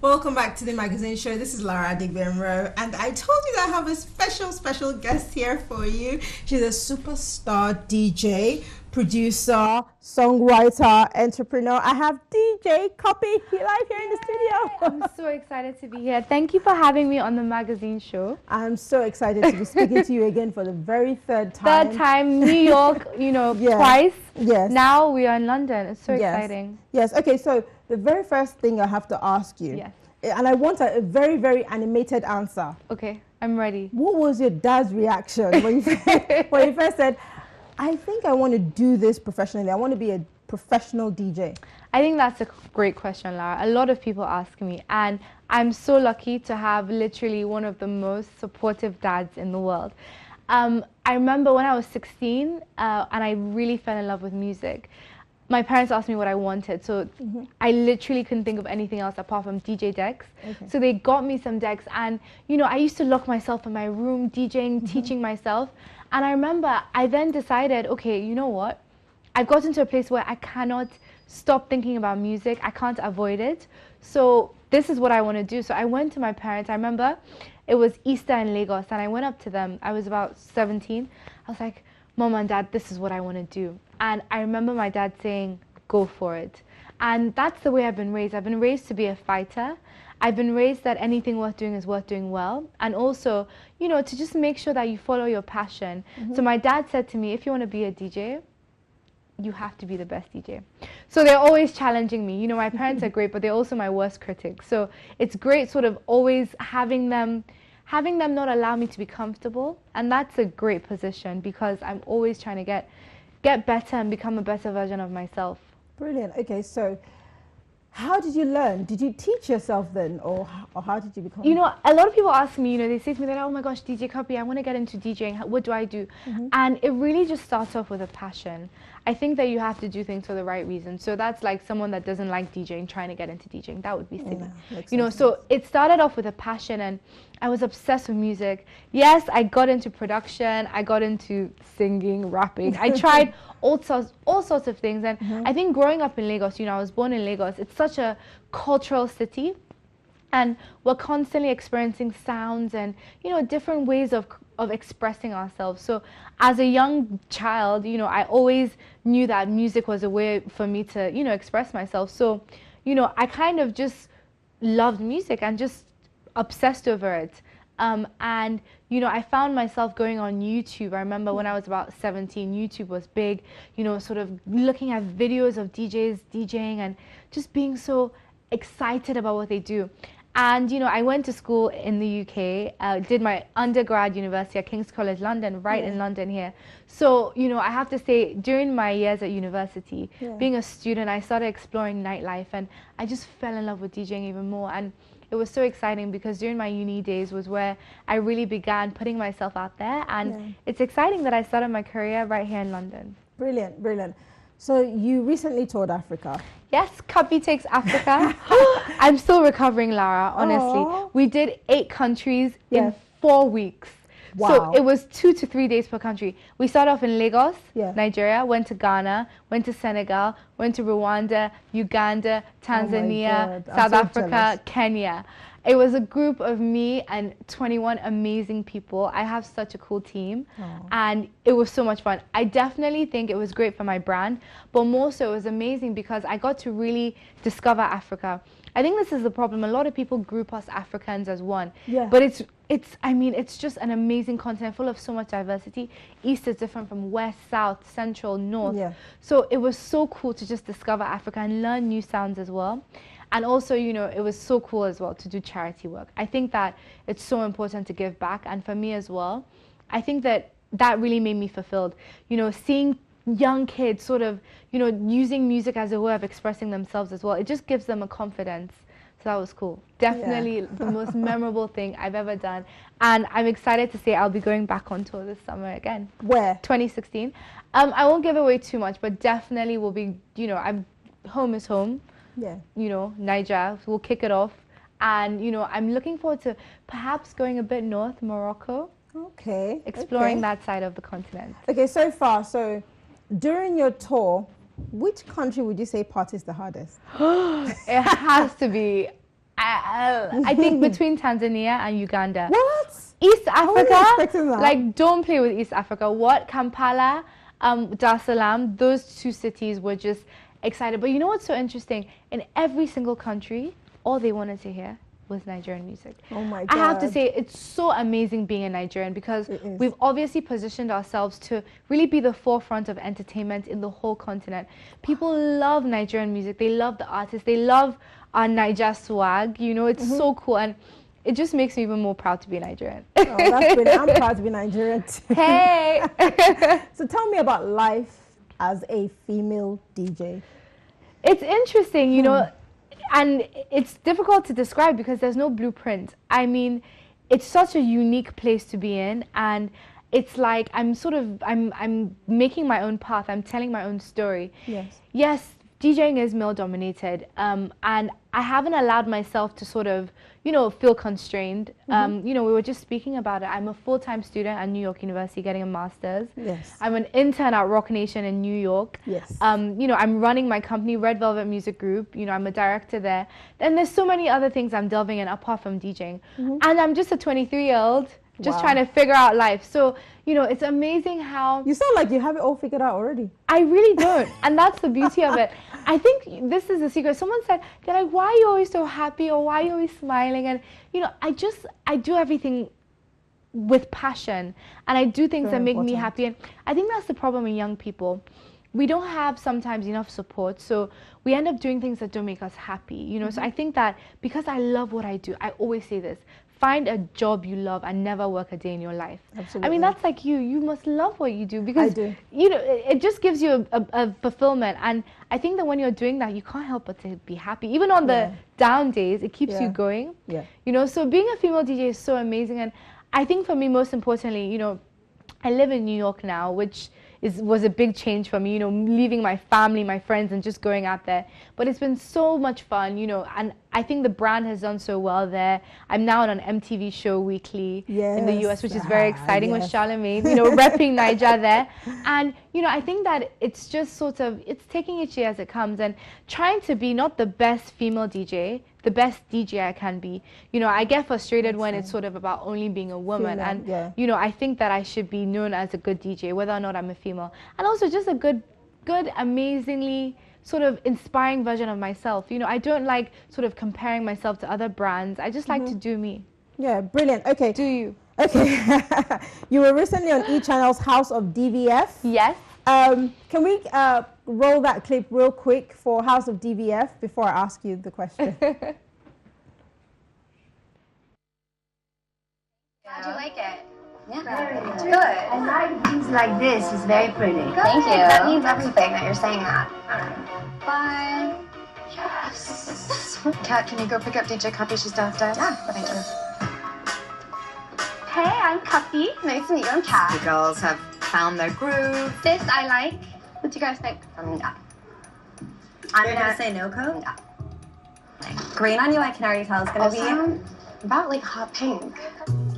Welcome back to the magazine show. This is Lara Adegbenro, and I told you that I have a special guest here for you. She's a superstar DJ, producer, songwriter, entrepreneur. I have DJ Cuppy live here in the studio. I'm so excited to be here. Thank you for having me on the magazine show. I'm so excited to be speaking to you again for the very third time. Third time, New York, twice. Yes. Now we are in London. It's so exciting. Yes. Okay, so the very first thing I have to ask you, and I want a very animated answer. Okay, I'm ready. What was your dad's reaction when you first said, I think I want to do this professionally. I want to be a professional DJ. I think that's a great question, Lara. A lot of people ask me, and I'm so lucky to have literally one of the most supportive dads in the world. I remember when I was 16 and I really fell in love with music. My parents asked me what I wanted, so I literally couldn't think of anything else apart from DJ decks. So they got me some decks, and I used to lock myself in my room DJing, teaching myself. And I remember I then decided, okay, you know what? I've gotten to a place where I cannot stop thinking about music. I can't avoid it. So this is what I want to do. So I went to my parents. I remember it was Easter in Lagos, and I went up to them. I was about 17. I was like, Mom and Dad, this is what I want to do. And I remember my dad saying, go for it. And that's the way I've been raised. I've been raised to be a fighter. I've been raised that anything worth doing is worth doing well. And also, to just make sure that you follow your passion. So my dad said to me, if you want to be a DJ, you have to be the best DJ. So they're always challenging me. My parents are great, but they're also my worst critics. So it's great sort of always having them not allow me to be comfortable. And that's a great position because I'm always trying to get better and become a better version of myself. Brilliant. Okay, so how did you learn? Did you teach yourself then, or how did you become? A lot of people ask me, they say to me, they're like, oh my gosh, DJ Cuppy, I want to get into DJing. What do I do? And it really just starts off with a passion. I think that you have to do things for the right reason. So that's like someone that doesn't like DJing trying to get into DJing. That would be silly. So it started off with a passion, and I was obsessed with music. Yes, I got into production. I got into singing, rapping. I tried all sorts of things. And I think growing up in Lagos, I was born in Lagos. It's such a cultural city. And we're constantly experiencing sounds and, different ways of expressing ourselves. So as a young child, I always knew that music was a way for me to, express myself. So, I kind of just loved music and just obsessed over it. And, I found myself going on YouTube. I remember when I was about 17, YouTube was big, sort of looking at videos of DJs DJing and just being so excited about what they do. And, I went to school in the UK, did my undergrad university at King's College London, in London here. So, I have to say, during my years at university, being a student, I started exploring nightlife, and I just fell in love with DJing even more. And it was so exciting because during my uni days was where I really began putting myself out there. And it's exciting that I started my career right here in London. Brilliant, brilliant. So you recently toured Africa. Yes, Cuppy takes Africa. I'm still recovering, Lara, honestly. Aww. We did 8 countries in 4 weeks. Wow. So it was 2 to 3 days per country. We started off in Lagos, Nigeria, went to Ghana, went to Senegal, went to Rwanda, Uganda, Tanzania, South Africa, Kenya. It was a group of me and 21 amazing people. I have such a cool team, and it was so much fun. I definitely think it was great for my brand, but more so it was amazing because I got to really discover Africa. I think this is the problem. A lot of people group us Africans as one, but it's just an amazing continent full of so much diversity. East is different from West, South, Central, North. So it was so cool to just discover Africa and learn new sounds as well. And also, it was so cool as well to do charity work. I think that it's so important to give back. And for me as well, I think that really made me fulfilled. Seeing young kids sort of, using music as a way of expressing themselves as well. It just gives them a confidence. So that was cool. Definitely the most memorable thing I've ever done. And I'm excited to say I'll be going back on tour this summer again. Where? 2016. I won't give away too much, but definitely will be, home is home. Niger, we'll kick it off. And, I'm looking forward to perhaps going a bit north, Morocco. Okay. Exploring that side of the continent. Okay, so far, during your tour, which country would you say parties the hardest? It has to be, I think between Tanzania and Uganda. What? East I wasn't Africa, expecting that. like don't play with East Africa. What? Kampala, Dar es Salaam, those two cities were just excited. But you know what's so interesting? In every single country, all they wanted to hear was Nigerian music. Oh my God. I have to say, it's so amazing being a Nigerian because we've obviously positioned ourselves to really be the forefront of entertainment in the whole continent. People love Nigerian music. They love the artists. They love our Niger swag. You know, it's so cool. And it just makes me even more proud to be Nigerian. Oh, that's brilliant. I'm proud to be Nigerian too. Hey! So tell me about life as a female DJ. It's interesting, you know, and it's difficult to describe because there's no blueprint. I mean, it's such a unique place to be in, and it's like I'm making my own path. I'm telling my own story. Yes, DJing is male dominated, and I haven't allowed myself to sort of, you know, feel constrained. You know, we were just speaking about it. I'm a full-time student at New York University getting a master's. I'm an intern at Rock Nation in New York. You know, I'm running my company, Red Velvet Music Group. You know, I'm a director there. Then there's so many other things I'm delving in apart from DJing. And I'm just a 23-year-old just trying to figure out life. So, you know, it's amazing how... You sound like you have it all figured out already. I really don't. And that's the beauty of it. I think this is the secret. Someone said, they're like, why are you always so happy, or why are you always smiling? And, you know, I do everything with passion, and I do things that make me happy. And I think that's the problem with young people. We don't have sometimes enough support, so we end up doing things that don't make us happy, you know. So I think that because I love what I do, I always say this: find a job you love and never work a day in your life. I mean, that's like you must love what you do, because you know, it just gives you a fulfillment. And I think that when you're doing that, you can't help but to be happy. Even on the down days, it keeps you going. You know, so being a female DJ is so amazing. And I think for me, most importantly, you know, I live in New York now, which was a big change for me, you know, leaving my family, my friends, and just going out there. But it's been so much fun, you know, and I think the brand has done so well there. I'm now on an MTV show weekly in the US, which is very exciting with Charlemagne, you know, repping Niger there. And, you know, I think that it's just sort of, it's taking each day as it comes and trying to be not the best female DJ, the best DJ I can be. You know, I get frustrated when it's sort of about only being a woman. And, you know, I think that I should be known as a good DJ, whether or not I'm a female. And also just a good, amazingly sort of inspiring version of myself. You know, I don't like sort of comparing myself to other brands. I just like to do me. Yeah, brilliant. Okay. Do you? Okay. You were recently on E! Channel's House of DVF. Yes. Can we roll that clip real quick for House of DVF before I ask you the question? How'd you like it? Yeah, Very good. I like things like this. It's very pretty. Good. Thank you. That means everything that you're saying that. All right. Bye. Yes. Kat, can you go pick up DJ Cuppy? She's downstairs. Yeah, thank you. Hey, I'm Cuppy. Nice to meet you. I'm Kat. The girls have found their groove. This I like. What do you guys think? Yeah. I'm You're gonna say no code? Yeah. Green on you, I can already tell is gonna be about like hot pink.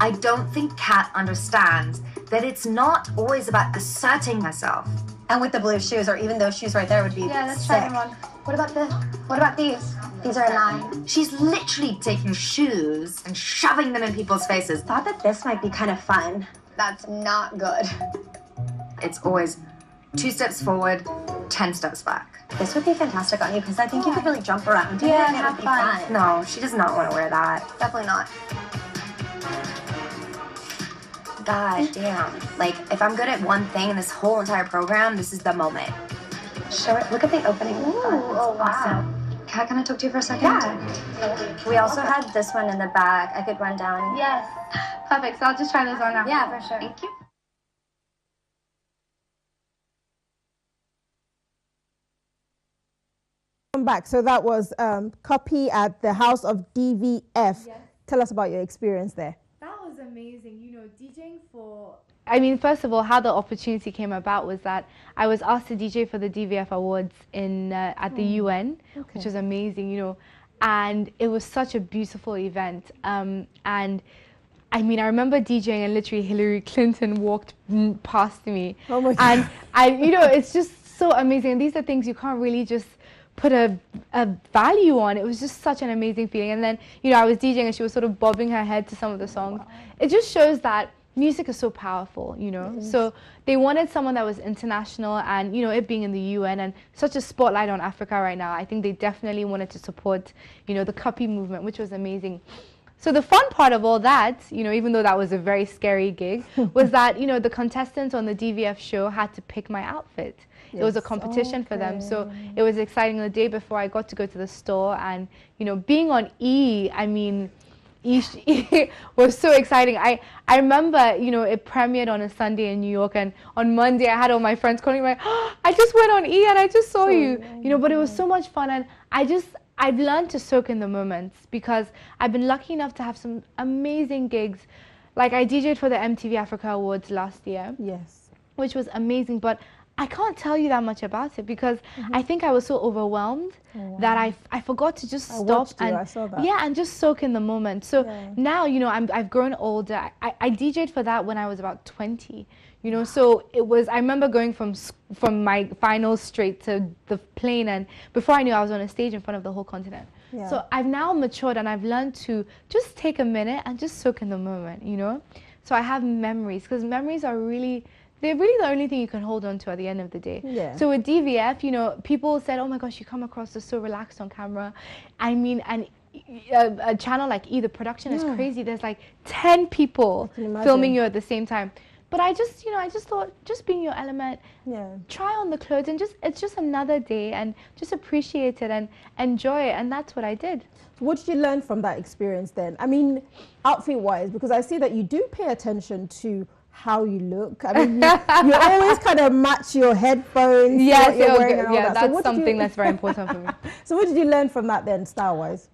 I don't think Kat understands that it's not always about asserting herself. And with the blue shoes, or even those shoes right there would be let's sick. try them on. What about this? What about these? These are a 9. She's literally taking shoes and shoving them in people's faces. Thought that this might be kind of fun. That's not good. It's always 2 steps forward, 10 steps back. This would be fantastic on you because I think you could really jump around. Yeah, and have it'd be fun. No, she does not want to wear that. Definitely not. God damn. Like, if I'm good at one thing in this whole entire program, this is the moment. Show it. Look at the opening. Ooh, oh, wow. Awesome. Kat, can I talk to you for a second? Yeah. We also had this one in the back. I could run down. Yes. Perfect. So I'll just try those on now. Yeah, for sure. Thank you. Come back. So that was Cuppy at the House of DVF. Yes. Tell us about your experience there. That was amazing. You know, DJing for... I mean, first of all, how the opportunity came about was that I was asked to DJ for the DVF Awards in at the UN, which was amazing, you know, and it was such a beautiful event. And I mean, I remember DJing and literally Hillary Clinton walked past me. Oh my God. And you know, it's just so amazing. And these are things you can't really just put a value on. It was just such an amazing feeling. And then, you know, I was DJing and she was sort of bobbing her head to some of the songs. It just shows that music is so powerful, you know. So they wanted someone that was international, and, you know, it being in the UN and such a spotlight on Africa right now, I think they definitely wanted to support, you know, the Cuppy movement, which was amazing. So the fun part of all that, you know, even though that was a very scary gig, was that, you know, the contestants on the DVF show had to pick my outfit. It was a competition for them. So it was exciting. The day before, I got to go to the store, and, you know, being on E, I mean, E was so exciting. I remember, you know, it premiered on a Sunday in New York, and on Monday I had all my friends calling me like, oh, I just went on E and I just saw you. You know, but it was so much fun, and I've learned to soak in the moments, because I've been lucky enough to have some amazing gigs. Like, I DJ'd for the MTV Africa Awards last year. Yes. Which was amazing, but I can't tell you that much about it, because I think I was so overwhelmed that I forgot to just stop and I saw that. and just soak in the moment. So now, you know, I've grown older. I DJ'd for that when I was about 20. You know, so it was, I remember going from my finals straight to the plane, and before I knew, I was on a stage in front of the whole continent. So I've now matured, and I've learned to just take a minute and just soak in the moment, you know. So I have memories, because memories are really, they're really the only thing you can hold on to at the end of the day. So with DVF, you know, people said, oh my gosh, you come across as so relaxed on camera. I mean, and a channel like E, the production is crazy. There's like 10 people filming you at the same time. But I just, you know, I just thought, just be in your element, try on the clothes, and just, it's just another day, and just appreciate it and enjoy it. And that's what I did. What did you learn from that experience then? I mean, outfit-wise, because I see that you do pay attention to how you look. I mean, you always kind of match your headphones. Yes, you're wearing and all that. That's something that's very important for me. So what did you learn from that then, style-wise?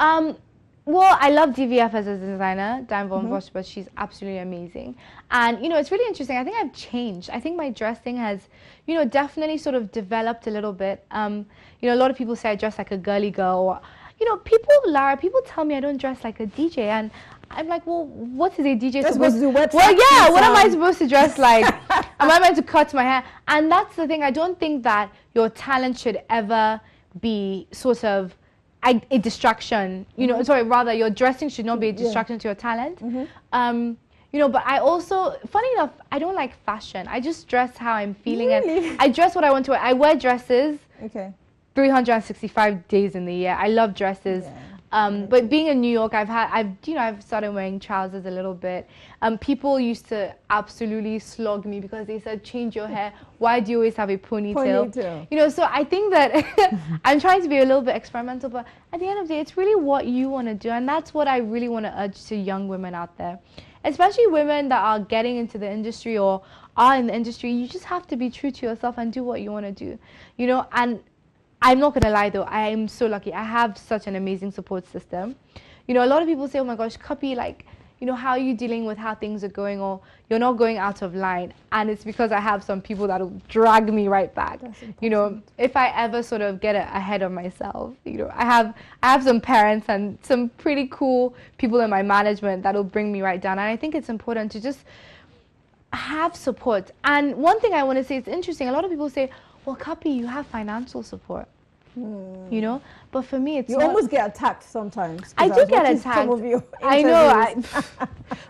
Well, I love DVF as a designer, Diane von Vosch, but she's absolutely amazing. And, you know, it's really interesting. I think I've changed. I think my dressing has, you know, definitely sort of developed a little bit. You know, a lot of people say I dress like a girly girl. Or, you know, Lara, people tell me I don't dress like a DJ. And I'm like, well, what is a DJ supposed to do? Well, yeah, what am I supposed to dress like? Am I meant to cut my hair? And that's the thing. I don't think that your talent should ever be sort of a distraction, you know, sorry, rather your dressing should not be a distraction to your talent. You know, but I also, funny enough, I don't like fashion. I just dress how I'm feeling, and I dress what I want to wear. I wear dresses 365 days in the year. I love dresses. But being in New York, I've started wearing trousers a little bit. People used to absolutely slog me because they said, change your hair. Why do you always have a ponytail? You know, so I think that I'm trying to be a little bit experimental, but at the end of the day, it's really what you want to do. And that's what I really want to urge to young women out there, especially women that are getting into the industry or are in the industry. You just have to be true to yourself and do what you want to do, you know. And I'm not going to lie, though. I am so lucky. I have such an amazing support system. You know, a lot of people say, oh, my gosh, Cuppy, like, you know, how are you dealing with how things are going, or you're not going out of line? And it's because I have some people that will drag me right back. You know, if I ever sort of get ahead of myself, you know, I have some parents and some pretty cool people in my management that will bring me right down. And I think it's important to just have support. And one thing I want to say, it's interesting. A lot of people say, well, Cuppy, you have financial support, you know, but for me, it's you almost get attacked sometimes. I do get attacked. Some of your I know,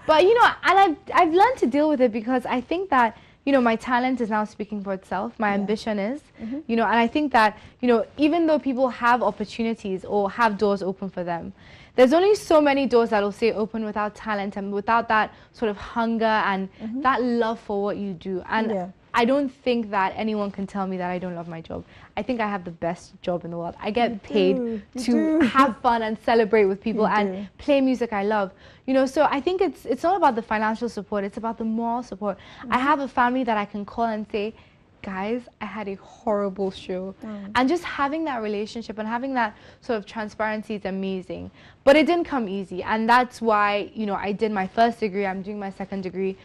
but you know, and I've learned to deal with it, because I think that, you know, my talent is now speaking for itself. My ambition is, you know, and I think that, you know, even though people have opportunities or have doors open for them, there's only so many doors that will stay open without talent and without that sort of hunger and that love for what you do. And I don't think that anyone can tell me that I don't love my job. I think I have the best job in the world. I get paid to have fun and celebrate with people and play music I love. You know, so I think it's not about the financial support, it's about the moral support. I have a family that I can call and say, guys, I had a horrible show. And just having that relationship and having that sort of transparency is amazing. But it didn't come easy. And that's why, you know, I did my first degree, I'm doing my second degree.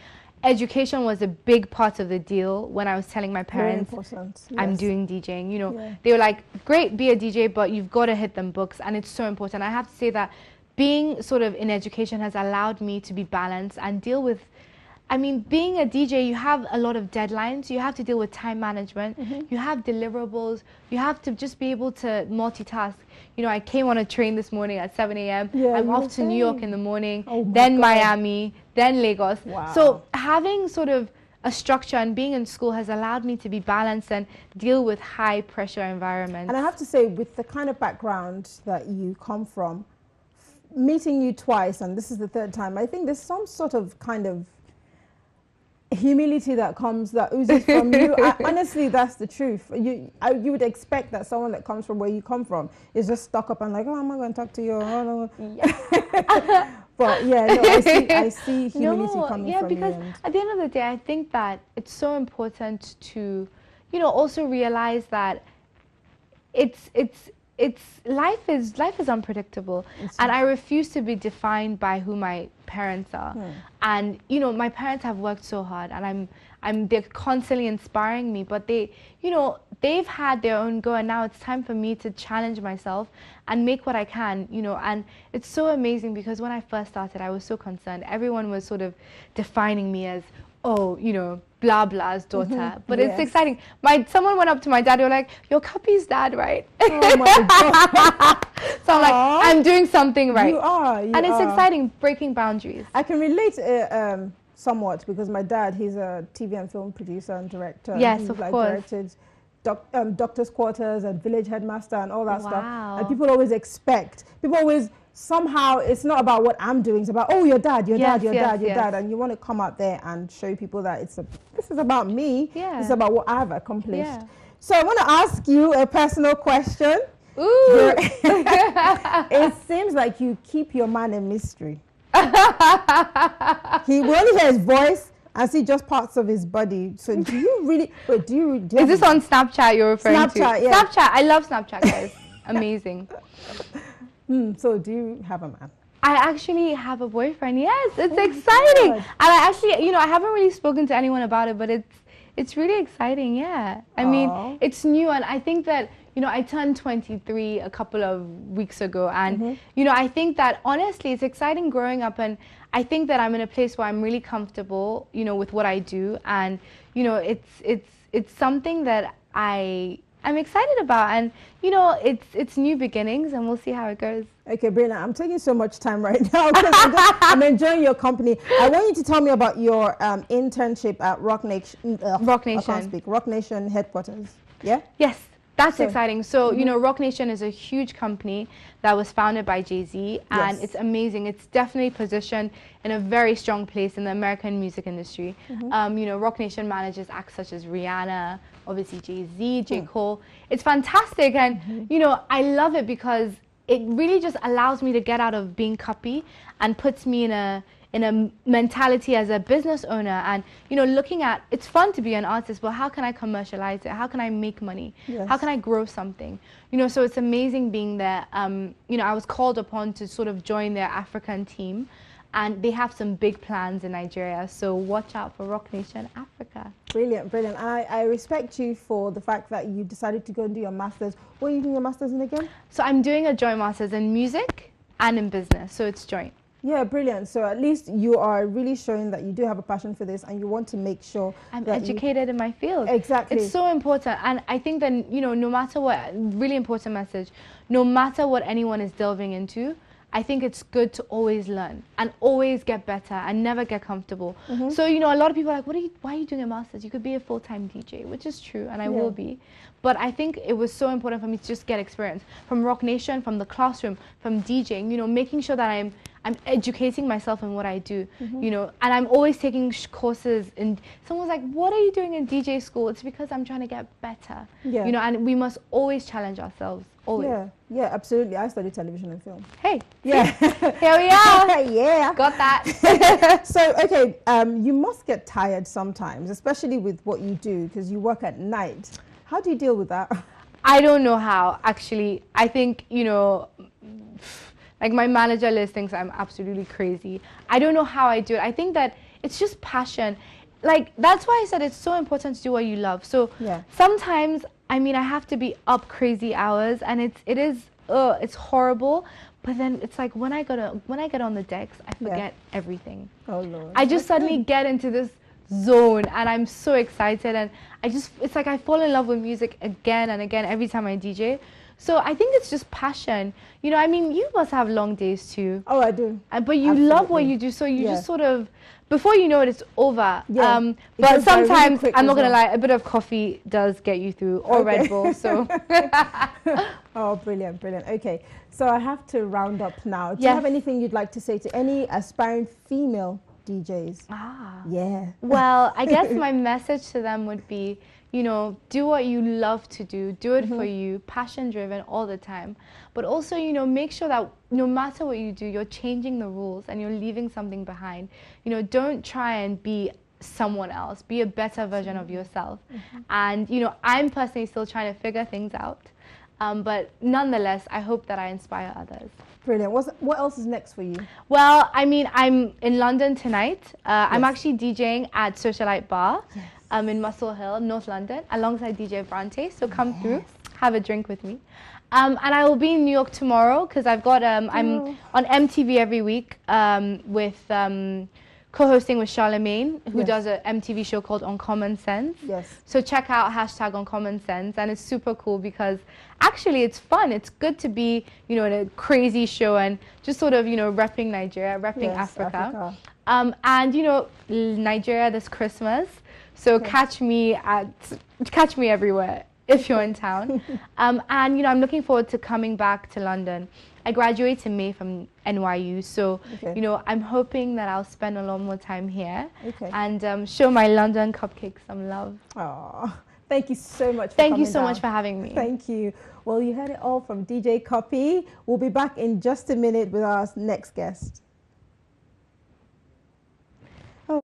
Education was a big part of the deal when I was telling my parents I'm doing DJing. You know, they were like, great, be a DJ, but you've got to hit them books. And it's so important. I have to say that being sort of in education has allowed me to be balanced and deal with, I mean, being a DJ, you have a lot of deadlines. You have to deal with time management. You have deliverables. You have to just be able to multitask. You know, I came on a train this morning at 7 a.m. Yeah, I'm you off were to New York saying. in the morning, Oh my then God. Miami, then Lagos. Wow. So having sort of a structure and being in school has allowed me to be balanced and deal with high pressure environments. And I have to say, with the kind of background that you come from, meeting you twice, and this is the third time, I think there's some sort of kind of humility that oozes from you. Honestly, that's the truth. You would expect that someone that comes from where you come from is just stuck up and like, oh, I'm not going to talk to you. Oh, no. But yeah, no, I see humility coming from you. Because at the end of the day, I think that it's so important to, you know, also realize that life is unpredictable, and I refuse to be defined by who my parents are. And you know, my parents have worked so hard, and they're constantly inspiring me, but they, you know, they've had their own go, and now it's time for me to challenge myself and make what I can, you know. And it's so amazing because when I first started, I was so concerned. Everyone was sort of defining me as, oh, you know, blah blah's daughter. But it's exciting. Someone went up to my dad, they were like, "You're Cuppy's dad, right?" Oh my God. So I'm like, I'm doing something right. You are. And it's exciting, breaking boundaries. I can relate somewhat because my dad, he's a TV and film producer and director. Yes, he's of like course. Directed Doctor's Quarters and Village Headmaster and all that stuff. Wow. And people always somehow, it's not about what I'm doing, it's about, oh, your dad, your dad, and you want to come out there and show people that this is about me. Yeah. It's about what I've accomplished. Yeah. So I want to ask you a personal question. Ooh. It seems like you keep your man a mystery. He will only hear his voice and see just parts of his body. So do you really? Wait, do you? Is this on Snapchat you're referring to? Snapchat, yeah. Snapchat. I love Snapchat, guys. Amazing. So do you have a man? I actually have a boyfriend. Yes, it's exciting. God. And I actually, you know, I haven't really spoken to anyone about it, but it's really exciting. Yeah. I mean, it's new, and I think that, you know, I turned 23 a couple of weeks ago, and you know, I think that honestly, it's exciting growing up, and I think that I'm in a place where I'm really comfortable, you know, with what I do, and you know, it's something that I'm excited about, and you know, it's new beginnings, and we'll see how it goes. Okay, Brina, I'm taking so much time right now because I'm enjoying your company. I want you to tell me about your internship at Rock Nation. Rock Nation. I can't speak. Rock Nation headquarters. Yeah. Yes. That's exciting. So, you know, Rock Nation is a huge company that was founded by Jay-Z, and it's amazing. It's definitely positioned in a very strong place in the American music industry. You know, Rock Nation manages acts such as Rihanna, obviously Jay-Z, J. Cole. It's fantastic, and, you know, I love it because it really just allows me to get out of being Cuppy and puts me in a mentality as a business owner, and you know, looking at, it's fun to be an artist, but how can I commercialize it? How can I make money? How can I grow something? You know, so it's amazing being there. You know, I was called upon to sort of join their African team, and they have some big plans in Nigeria, so watch out for Rock Nation Africa. Brilliant, brilliant. I respect you for the fact that you decided to go and do your masters. What are you doing your masters in again? So I'm doing a joint masters in music and in business, so it's joint. Yeah, brilliant. So at least you are really showing that you do have a passion for this, and you want to make sure I'm that educated in my field. Exactly. It's so important, and I think that, you know, no matter what, really important message, no matter what anyone is delving into, I think it's good to always learn and always get better and never get comfortable. So, you know, a lot of people are like, why are you doing a master's? You could be a full-time DJ, which is true, and I will be. But I think it was so important for me to just get experience from Rock Nation, from the classroom, from DJing, you know, making sure that I'm educating myself in what I do, you know, and I'm always taking courses. And someone's like, what are you doing in DJ school? It's because I'm trying to get better, you know, and we must always challenge ourselves, always. Yeah, absolutely. I studied television and film. Hey, yeah. Here we are. Yeah. Got that. So, okay, you must get tired sometimes, especially with what you do, because you work at night. How do you deal with that? I don't know how, actually. I think, you know, like my manager Liz thinks I'm absolutely crazy. I don't know how I do it. I think that it's just passion. Like, that's why I said it's so important to do what you love. So sometimes, I mean, I have to be up crazy hours, and it is it's horrible. But then it's like when I get on the decks, I forget everything. Oh Lord. I just suddenly get into this zone and I'm so excited, and it's like I fall in love with music again and again every time I DJ. So I think it's just passion. You know, I mean, you must have long days too. Oh, I do. But you love what you do, so you just sort of, before you know it, it's over. Yeah. But sometimes, really I'm not going to lie, a bit of coffee does get you through, or Red Bull, so. Oh, brilliant, brilliant. Okay, so I have to round up now. Do you have anything you'd like to say to any aspiring female DJs? Yeah. Well, I guess my message to them would be, you know, do what you love to do. Do it for you, passion driven all the time. But also, you know, make sure that no matter what you do, you're changing the rules and you're leaving something behind. You know, don't try and be someone else. Be a better version of yourself. And, you know, I'm personally still trying to figure things out. But nonetheless, I hope that I inspire others. Brilliant. What else is next for you? Well, I mean, I'm in London tonight. I'm actually DJing at Socialite Bar. In Muscle Hill, North London, alongside DJ Brante. So come through, have a drink with me. And I will be in New York tomorrow because I've got, I'm on MTV every week with co-hosting with Charlemagne, who does an MTV show called On Common Sense. So check out hashtag On Common Sense, and it's super cool because actually it's fun. It's good to be, you know, in a crazy show and just sort of, you know, repping Nigeria, repping Africa. And, you know, Nigeria this Christmas. So catch me everywhere if you're in town. And, you know, I'm looking forward to coming back to London. I graduate in May from NYU, so, you know, I'm hoping that I'll spend a lot more time here and show my London cupcakes some love. Oh, thank you so much for Thank coming you so down. much for having me. Thank you. Well, you heard it all from DJ Cuppy. We'll be back in just a minute with our next guest.